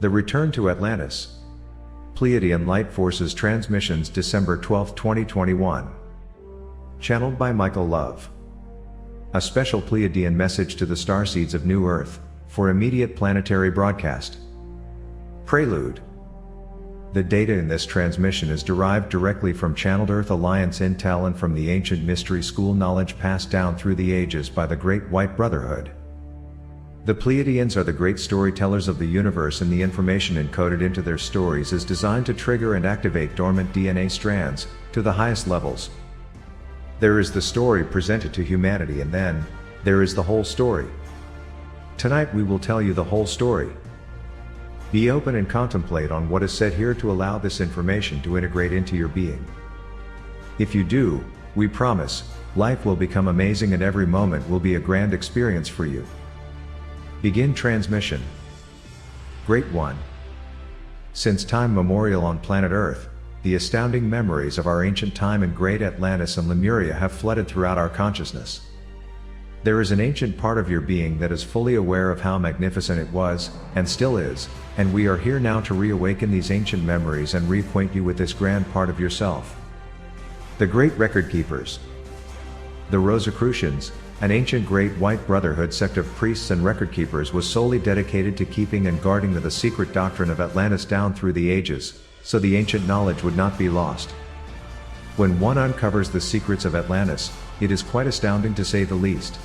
The Return to Atlantis. Pleiadian Light Forces Transmissions, December 12, 2021. Channeled by Michael Love. A special Pleiadian message to the starseeds of New Earth, for immediate planetary broadcast. Prelude. The data in this transmission is derived directly from Channeled Earth Alliance intel and from the ancient mystery school knowledge passed down through the ages by the Great White Brotherhood. The Pleiadians are the great storytellers of the universe, and the information encoded into their stories is designed to trigger and activate dormant DNA strands, to the highest levels. There is the story presented to humanity, and then, there is the whole story. Tonight we will tell you the whole story. Be open and contemplate on what is said here to allow this information to integrate into your being. If you do, we promise, life will become amazing and every moment will be a grand experience for you. Begin transmission. Great One. Since time memorial on planet Earth, the astounding memories of our ancient time in great Atlantis and Lemuria have flooded throughout our consciousness. There is an ancient part of your being that is fully aware of how magnificent it was, and still is, and we are here now to reawaken these ancient memories and reacquaint you with this grand part of yourself. The Great Record Keepers. The Rosicrucians, an ancient Great White Brotherhood sect of priests and record keepers, was solely dedicated to keeping and guarding the secret doctrine of Atlantis down through the ages, so the ancient knowledge would not be lost. When one uncovers the secrets of Atlantis, it is quite astounding to say the least.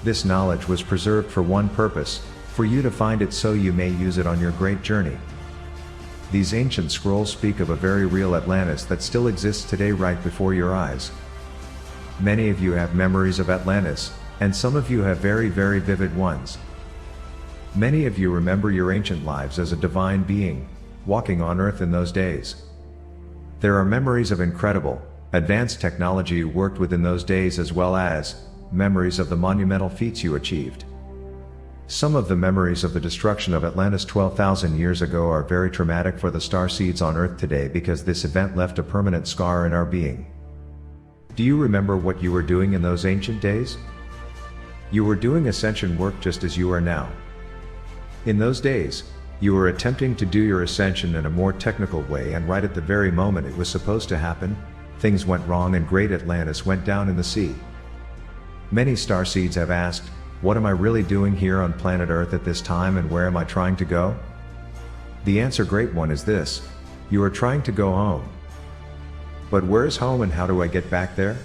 This knowledge was preserved for one purpose, for you to find it so you may use it on your great journey. These ancient scrolls speak of a very real Atlantis that still exists today right before your eyes. Many of you have memories of Atlantis, and some of you have very vivid ones. Many of you remember your ancient lives as a divine being, walking on Earth in those days. There are memories of incredible, advanced technology you worked with in those days, as well as memories of the monumental feats you achieved. Some of the memories of the destruction of Atlantis 12,000 years ago are very traumatic for the starseeds on Earth today, because this event left a permanent scar in our being. Do you remember what you were doing in those ancient days? You were doing ascension work just as you are now. In those days, you were attempting to do your ascension in a more technical way, and right at the very moment it was supposed to happen, things went wrong and great Atlantis went down in the sea. Many starseeds have asked, what am I really doing here on planet Earth at this time, and where am I trying to go? The answer, Great One, is this: you are trying to go home. But where is home, and how do I get back there?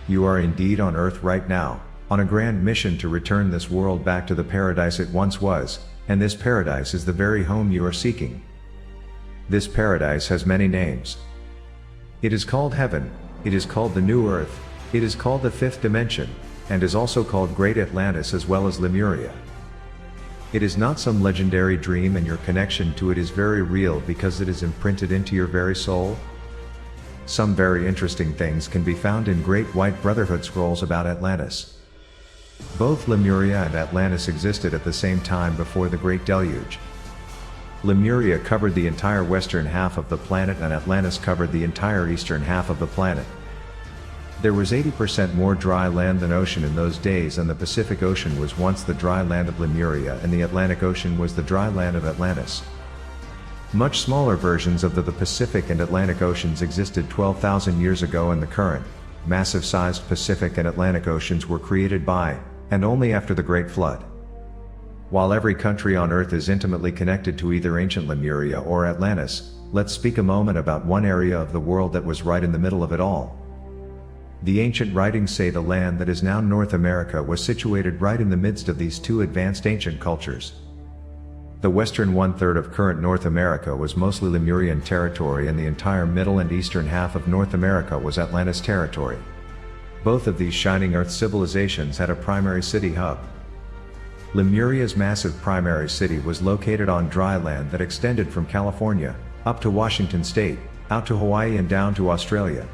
You are indeed on Earth right now, on a grand mission to return this world back to the paradise it once was, and this paradise is the very home you are seeking. This paradise has many names. It is called Heaven, it is called the New Earth, it is called the Fifth Dimension, and is also called Great Atlantis as well as Lemuria. It is not some legendary dream, and your connection to it is very real because it is imprinted into your very soul. Some very interesting things can be found in Great White Brotherhood scrolls about Atlantis. Both Lemuria and Atlantis existed at the same time before the Great Deluge. Lemuria covered the entire western half of the planet, and Atlantis covered the entire eastern half of the planet. There was 80% more dry land than ocean in those days, and the Pacific Ocean was once the dry land of Lemuria, and the Atlantic Ocean was the dry land of Atlantis. Much smaller versions of the Pacific and Atlantic Oceans existed 12,000 years ago, and the current, massive-sized Pacific and Atlantic Oceans were created by, and only after, the Great Flood. While every country on Earth is intimately connected to either ancient Lemuria or Atlantis, let's speak a moment about one area of the world that was right in the middle of it all. The ancient writings say the land that is now North America was situated right in the midst of these two advanced ancient cultures. The western one-third of current North America was mostly Lemurian territory, and the entire middle and eastern half of North America was Atlantis territory. Both of these shining Earth civilizations had a primary city hub. Lemuria's massive primary city was located on dry land that extended from California, up to Washington state, out to Hawaii and down to Australia.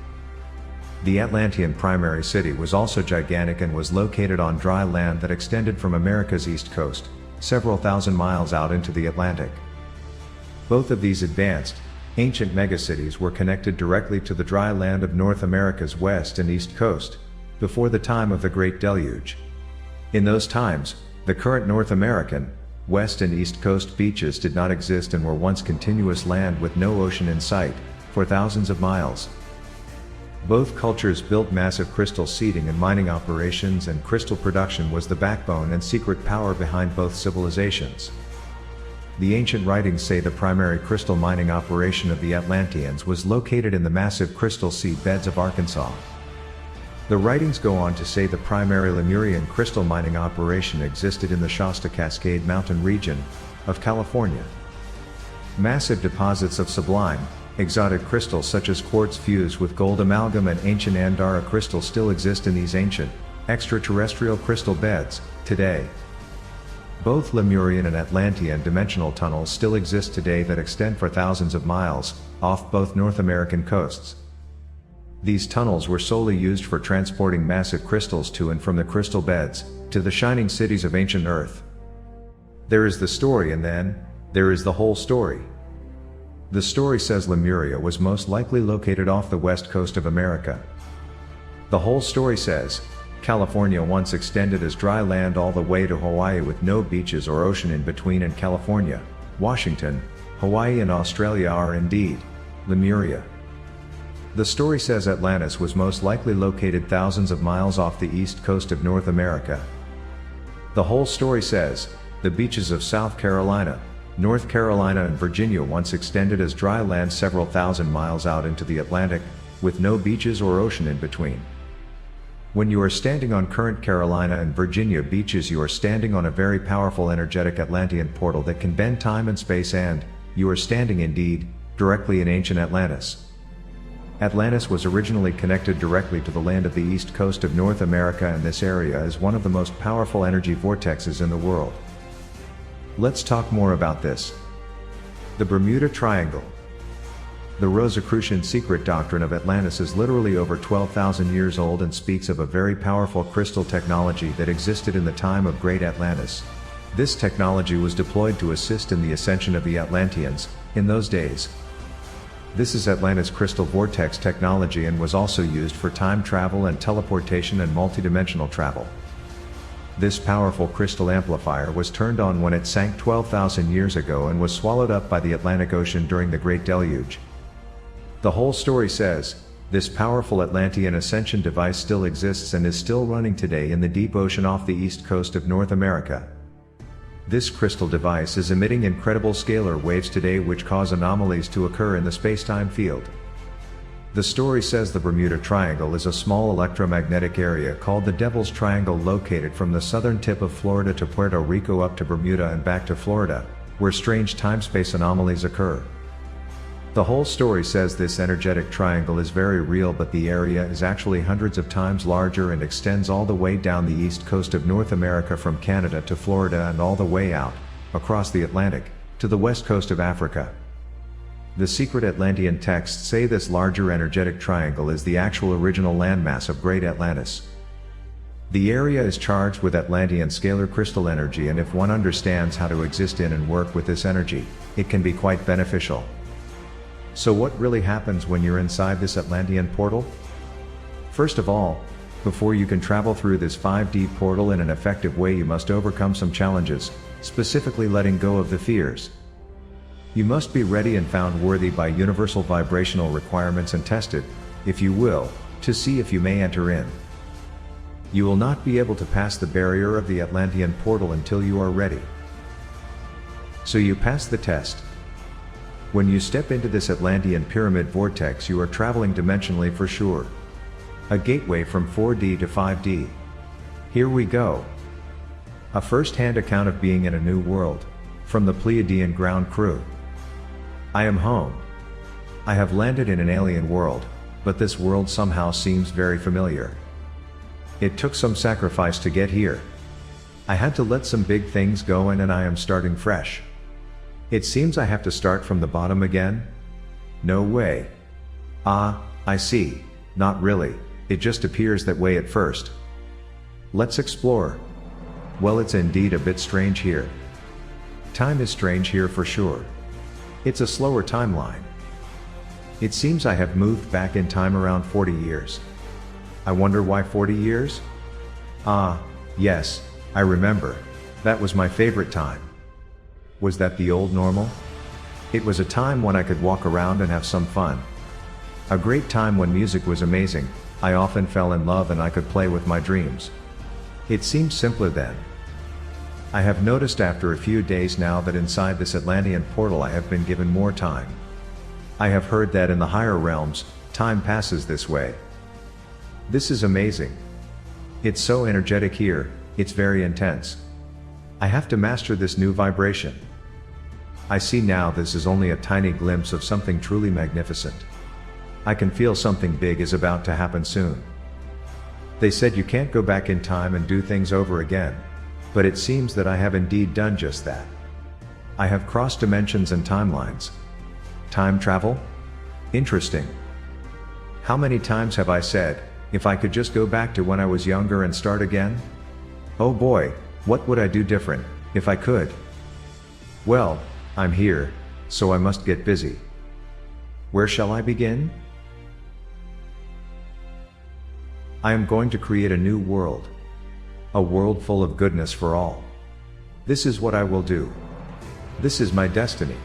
The Atlantean primary city was also gigantic and was located on dry land that extended from America's east coast, several thousand miles out into the Atlantic. Both of these advanced, ancient megacities were connected directly to the dry land of North America's west and east coast, before the time of the Great Deluge. In those times, the current North American, West and East Coast beaches did not exist and were once continuous land with no ocean in sight, for thousands of miles. Both cultures built massive crystal seeding and mining operations, and crystal production was the backbone and secret power behind both civilizations. The ancient writings say the primary crystal mining operation of the Atlanteans was located in the massive crystal seed beds of Arkansas. The writings go on to say the primary Lemurian crystal mining operation existed in the Shasta Cascade Mountain region of California. Massive deposits of sublime, exotic crystals such as quartz fused with gold amalgam and ancient Andara crystals still exist in these ancient, extraterrestrial crystal beds, today. Both Lemurian and Atlantean dimensional tunnels still exist today that extend for thousands of miles, off both North American coasts. These tunnels were solely used for transporting massive crystals to and from the crystal beds, to the shining cities of ancient Earth. There is the story, and then, there is the whole story. The story says Lemuria was most likely located off the west coast of America. The whole story says, California once extended as dry land all the way to Hawaii with no beaches or ocean in between, and California, Washington, Hawaii and Australia are indeed Lemuria. The story says Atlantis was most likely located thousands of miles off the east coast of North America. The whole story says, the beaches of South Carolina, North Carolina and Virginia once extended as dry land several thousand miles out into the Atlantic, with no beaches or ocean in between. When you are standing on current Carolina and Virginia beaches, you are standing on a very powerful energetic Atlantean portal that can bend time and space, and you are standing indeed, directly in ancient Atlantis. Atlantis was originally connected directly to the land of the east coast of North America, and this area is one of the most powerful energy vortexes in the world. Let's talk more about this. The Bermuda Triangle. The Rosicrucian secret doctrine of Atlantis is literally over 12,000 years old and speaks of a very powerful crystal technology that existed in the time of Great Atlantis. This technology was deployed to assist in the ascension of the Atlanteans, in those days. This is Atlantis crystal vortex technology and was also used for time travel and teleportation and multidimensional travel. This powerful crystal amplifier was turned on when it sank 12,000 years ago and was swallowed up by the Atlantic Ocean during the Great Deluge. The whole story says, this powerful Atlantean ascension device still exists and is still running today in the deep ocean off the east coast of North America. This crystal device is emitting incredible scalar waves today which cause anomalies to occur in the space-time field. The story says the Bermuda Triangle is a small electromagnetic area called the Devil's Triangle located from the southern tip of Florida to Puerto Rico up to Bermuda and back to Florida, where strange time-space anomalies occur. The whole story says this energetic triangle is very real, but the area is actually hundreds of times larger and extends all the way down the east coast of North America from Canada to Florida and all the way out, across the Atlantic, to the west coast of Africa. The secret Atlantean texts say this larger energetic triangle is the actual original landmass of Great Atlantis. The area is charged with Atlantean scalar crystal energy, and if one understands how to exist in and work with this energy, it can be quite beneficial. So what really happens when you're inside this Atlantean portal? First of all, before you can travel through this 5D portal in an effective way, you must overcome some challenges, specifically letting go of the fears. You must be ready and found worthy by universal vibrational requirements and tested, if you will, to see if you may enter in. You will not be able to pass the barrier of the Atlantean portal until you are ready. So you pass the test. When you step into this Atlantean pyramid vortex, you are traveling dimensionally for sure. A gateway from 4D to 5D. Here we go. A first-hand account of being in a new world, from the Pleiadian ground crew. I am home. I have landed in an alien world, but this world somehow seems very familiar. It took some sacrifice to get here. I had to let some big things go and I am starting fresh. It seems I have to start from the bottom again? No way. Ah, I see. Not really, it just appears that way at first. Let's explore. Well, it's indeed a bit strange here. Time is strange here for sure. It's a slower timeline. It seems I have moved back in time around 40 years. I wonder why 40 years? Ah, yes, I remember. That was my favorite time. Was that the old normal? It was a time when I could walk around and have some fun. A great time when music was amazing. I often fell in love and I could play with my dreams. It seemed simpler then. I have noticed after a few days now that inside this Atlantean portal I have been given more time. I have heard that in the higher realms, time passes this way. This is amazing. It's so energetic here, it's very intense. I have to master this new vibration. I see now this is only a tiny glimpse of something truly magnificent. I can feel something big is about to happen soon. They said you can't go back in time and do things over again. But it seems that I have indeed done just that. I have crossed dimensions and timelines. Time travel? Interesting. How many times have I said, if I could just go back to when I was younger and start again? Oh boy, what would I do different, if I could? Well, I'm here, so I must get busy. Where shall I begin? I am going to create a new world. A world full of goodness for all. This is what I will do. This is my destiny.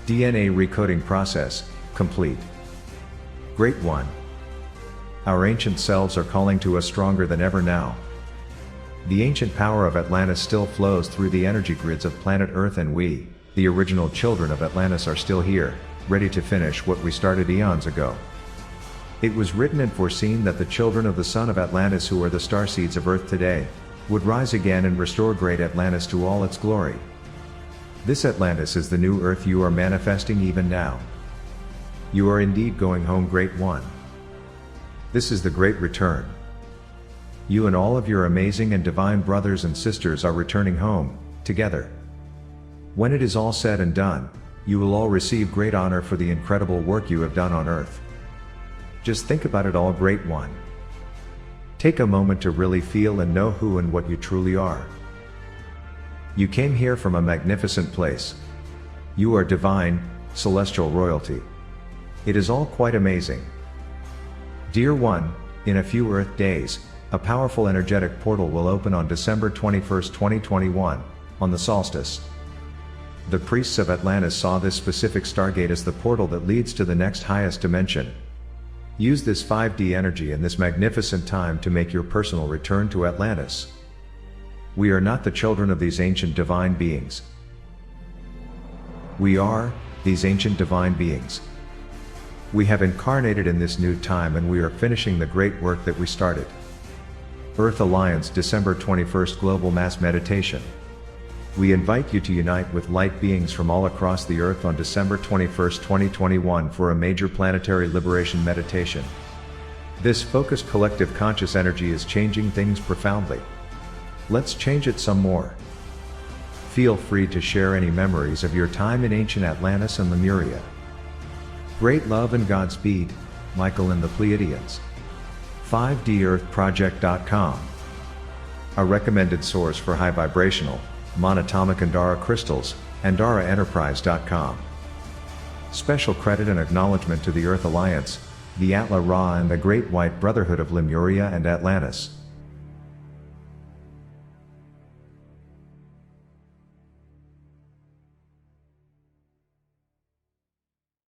DNA recoding process, complete. Great one. Our ancient selves are calling to us stronger than ever now. The ancient power of Atlantis still flows through the energy grids of planet Earth, and we, the original children of Atlantis, are still here, ready to finish what we started eons ago. It was written and foreseen that the children of the son of Atlantis, who are the starseeds of Earth today, would rise again and restore great Atlantis to all its glory. This Atlantis is the new Earth you are manifesting even now. You are indeed going home, Great One. This is the Great Return. You and all of your amazing and divine brothers and sisters are returning home, together. When it is all said and done, you will all receive great honor for the incredible work you have done on Earth. Just think about it all, Great One. Take a moment to really feel and know who and what you truly are. You came here from a magnificent place. You are divine, celestial royalty. It is all quite amazing. Dear One, in a few Earth days, a powerful energetic portal will open on December 21st, 2021, on the solstice. The priests of Atlantis saw this specific stargate as the portal that leads to the next highest dimension. Use this 5D energy in this magnificent time to make your personal return to Atlantis. We are not the children of these ancient divine beings. We are these ancient divine beings. We have incarnated in this new time, and we are finishing the great work that we started. Earth Alliance, December 21st Global Mass Meditation. We invite you to unite with light beings from all across the Earth on December 21st, 2021 for a major planetary liberation meditation. This focused collective conscious energy is changing things profoundly. Let's change it some more. Feel free to share any memories of your time in ancient Atlantis and Lemuria. Great love and Godspeed, Michael and the Pleiadians. 5DEarthProject.com. A recommended source for high vibrational, Monatomic Andara crystals, AndaraEnterprise.com. Special credit and acknowledgement to the Earth Alliance, the Atla Ra, and the Great White Brotherhood of Lemuria and Atlantis.